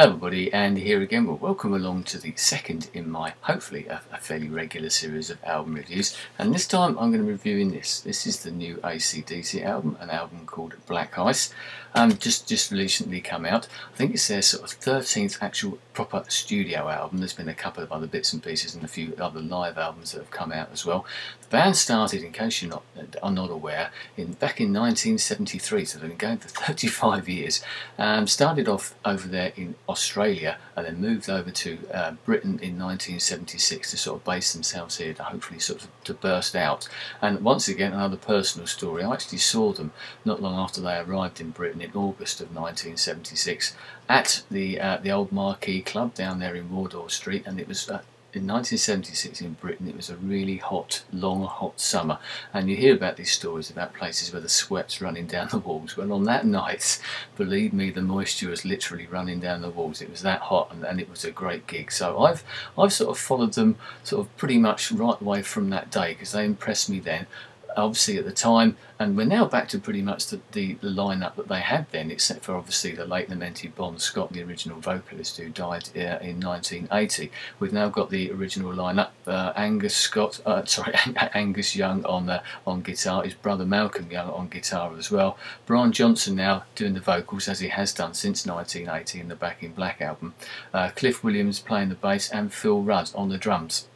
Hello everybody, and here again. Well, welcome along to the second in my, hopefully, a fairly regular series of album reviews. And this time I'm going to be reviewing this. This is the new AC/DC album, an album called Black Ice. Just recently come out. I think it's their sort of 13th actual proper studio album. There's been a couple of other bits and pieces and a few other live albums that have come out as well. The band started, in case you're not aware, back in 1973, so they've been going for 35 years. Started off over there in Australia and then moved over to Britain in 1976 to sort of base themselves here, to hopefully sort of to burst out. And once again, another personal story. I actually saw them not long after they arrived in Britain in August of 1976 at the old Marquee Club down there in Wardour Street, and it was in 1976 in Britain. It was a really hot, long, hot summer, and you hear about these stories about places where the sweat's running down the walls. Well, on that night, believe me, the moisture was literally running down the walls. It was that hot, and it was a great gig. So I've sort of followed them sort of pretty much right away from that day, because they impressed me then, obviously at the time, and we're now back to pretty much the lineup that they had then, except for obviously the late lamented Bon Scott, the original vocalist who died in 1980. We've now got the original lineup: Angus Young on guitar, his brother Malcolm Young on guitar as well. Brian Johnson now doing the vocals, as he has done since 1980 in the Back in Black album. Cliff Williams playing the bass, and Phil Rudd on the drums.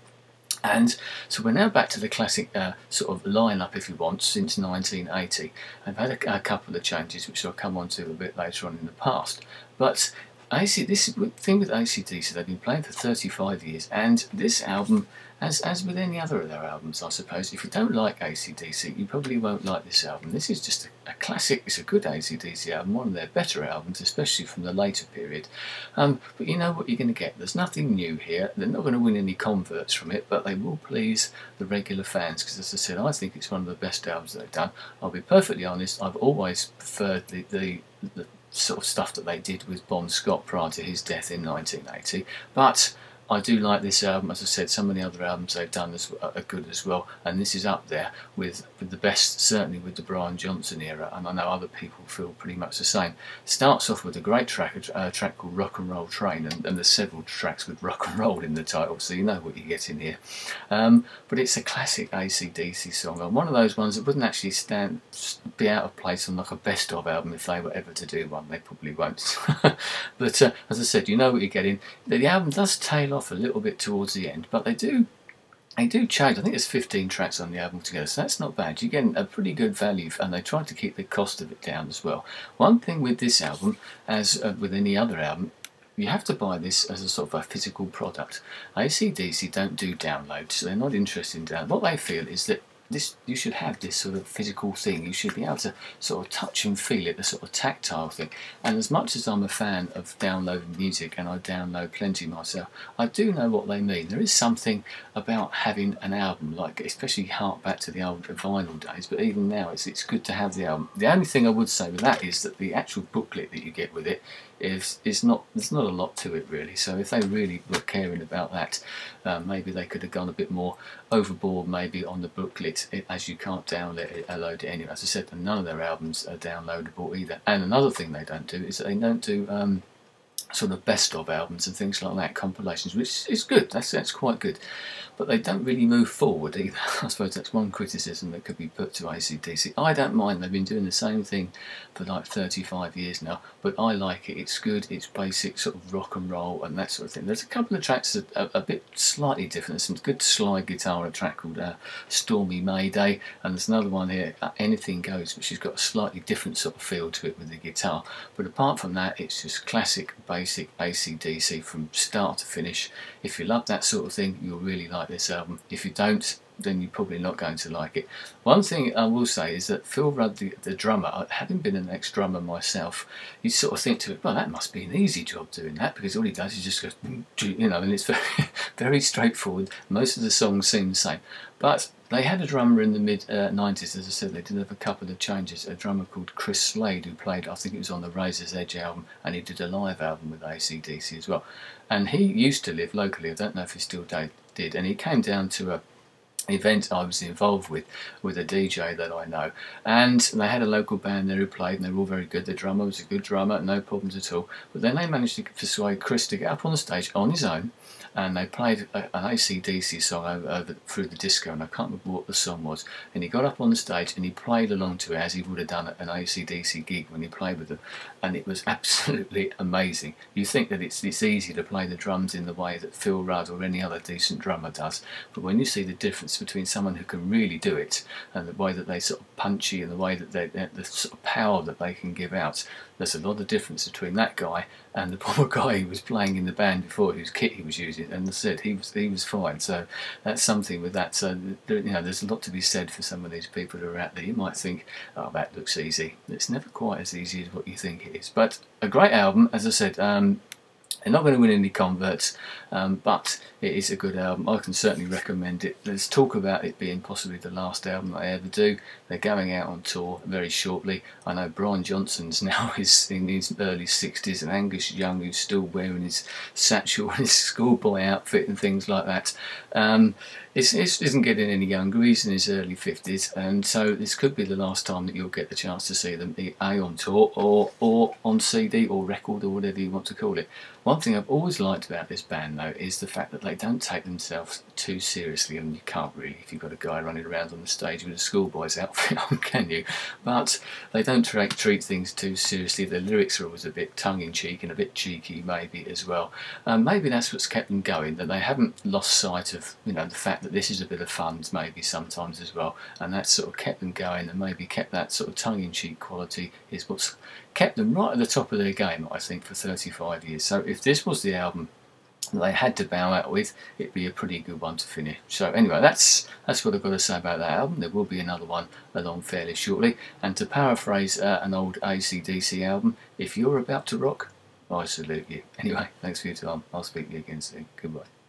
And so we're now back to the classic sort of lineup, if you want, since 1980. I've had a couple of changes, which I'll come on to a bit later on in the past. But this thing with AC/DC, they've been playing for 35 years, and this album, as with any other of their albums, I suppose, if you don't like AC/DC, you probably won't like this album. This is just a classic. It's a good AC/DC album, one of their better albums, especially from the later period. But you know what you're going to get. There's nothing new here. They're not going to win any converts from it, but they will please the regular fans, because, as I said, I think it's one of the best albums that they've done. I'll be perfectly honest, I've always preferred the sort of stuff that they did with Bon Scott prior to his death in 1980, but I do like this album. As I said, some of the other albums they've done are good as well, and this is up there with the best, certainly with the Brian Johnson era, and I know other people feel pretty much the same. Starts off with a great track called Rock and Roll Train, and there's several tracks with rock and roll in the title, so you know what you get in here. But it's a classic AC/DC song, and one of those ones that wouldn't actually be out of place on like a best of album if they were ever to do one. They probably won't. But as I said, you know what you're getting. The album does tail off a little bit towards the end, but they do change. I think there's 15 tracks on the album together, so that's not bad. You're getting a pretty good value, and they try to keep the cost of it down as well. One thing with this album, as with any other album, you have to buy this as a sort of a physical product. AC/DC don't do downloads, so they're not interested in downloads. What they feel is that you should have this sort of physical thing. You should be able to sort of touch and feel it, the sort of tactile thing. And as much as I'm a fan of downloading music, and I download plenty myself, I do know what they mean. There is something about having an album, like, especially hark back to the old vinyl days, but even now it's good to have the album. The only thing I would say with that is that the actual booklet that you get with it there's not a lot to it really. So if they really were caring about that, maybe they could have gone a bit more overboard maybe on the booklet, as you can't download it anyway. As I said, none of their albums are downloadable either. And another thing they don't do is that they don't do sort of best of albums and things like that, compilations, which is good. That's quite good. But they don't really move forward either. I suppose that's one criticism that could be put to AC/DC. I don't mind. They've been doing the same thing for like 35 years now, but I like it. It's good. It's basic sort of rock and roll and that sort of thing. There's a couple of tracks that are a bit slightly different. There's some good slide guitar, a track called Stormy Mayday, and there's another one here, Anything Goes, which has got a slightly different sort of feel to it with the guitar. But apart from that, it's just classic, basic AC/DC from start to finish. If you love that sort of thing, you'll really like this album. If you don't, then you're probably not going to like it. One thing I will say is that Phil Rudd, the drummer, having been an ex-drummer myself, you sort of think to it, well, that must be an easy job doing that, because all he does is just go, you know, and it's very, very straightforward. Most of the songs seem the same. But they had a drummer in the mid-90s, as I said. They did have a couple of changes. A drummer called Chris Slade, who played, I think it was on the Razor's Edge album, and he did a live album with AC/DC as well. And he used to live locally. I don't know if he still did, and he came down to event I was involved with a DJ that I know, and they had a local band there who played, and they were all very good. The drummer was a good drummer, no problems at all. But then they managed to persuade Chris to get up on the stage on his own, and they played an AC/DC song over through the disco, and I can't remember what the song was. And he got up on the stage and he played along to it as he would have done at an AC/DC gig when he played with them, and it was absolutely amazing. You think that it's easy to play the drums in the way that Phil Rudd or any other decent drummer does, but when you see the difference between someone who can really do it and the way that they sort of punchy and the way that the sort of power that they can give out, there's a lot of difference between that guy and the poor guy who was playing in the band before, whose kit he was using. And as I said, he was fine. So that's something with that. So there's a lot to be said for some of these people who are out there. You might think, oh, that looks easy. It's never quite as easy as what you think it is. But a great album, as I said. They're not going to win any converts, but it is a good album. I can certainly recommend it. There's talk about it being possibly the last album I ever do. They're going out on tour very shortly. I know Brian Johnson's now is in his early 60s, and Angus Young, who's still wearing his satchel and his schoolboy outfit and things like that. Isn't getting any younger. He's in his early 50s, and so this could be the last time that you'll get the chance to see them, on tour or on CD or record or whatever you want to call it. One thing I've always liked about this band, though, is the fact that they don't take themselves too seriously. I mean, you can't really if you've got a guy running around on the stage with a schoolboy's outfit on, can you? But they don't treat things too seriously. The lyrics are always a bit tongue-in-cheek and a bit cheeky, maybe, as well. Maybe that's what's kept them going, that they haven't lost sight of, the fact that this is a bit of fun, maybe sometimes as well, and that's sort of kept them going, and maybe kept that sort of tongue-in-cheek quality is what's kept them right at the top of their game, I think, for 35 years. So if this was the album that they had to bow out with, it'd be a pretty good one to finish. So anyway, that's what I've got to say about that album. There will be another one along fairly shortly, and to paraphrase an old AC/DC album, if you're about to rock, I salute you. Anyway, thanks for your time. I'll speak to you again soon. Goodbye.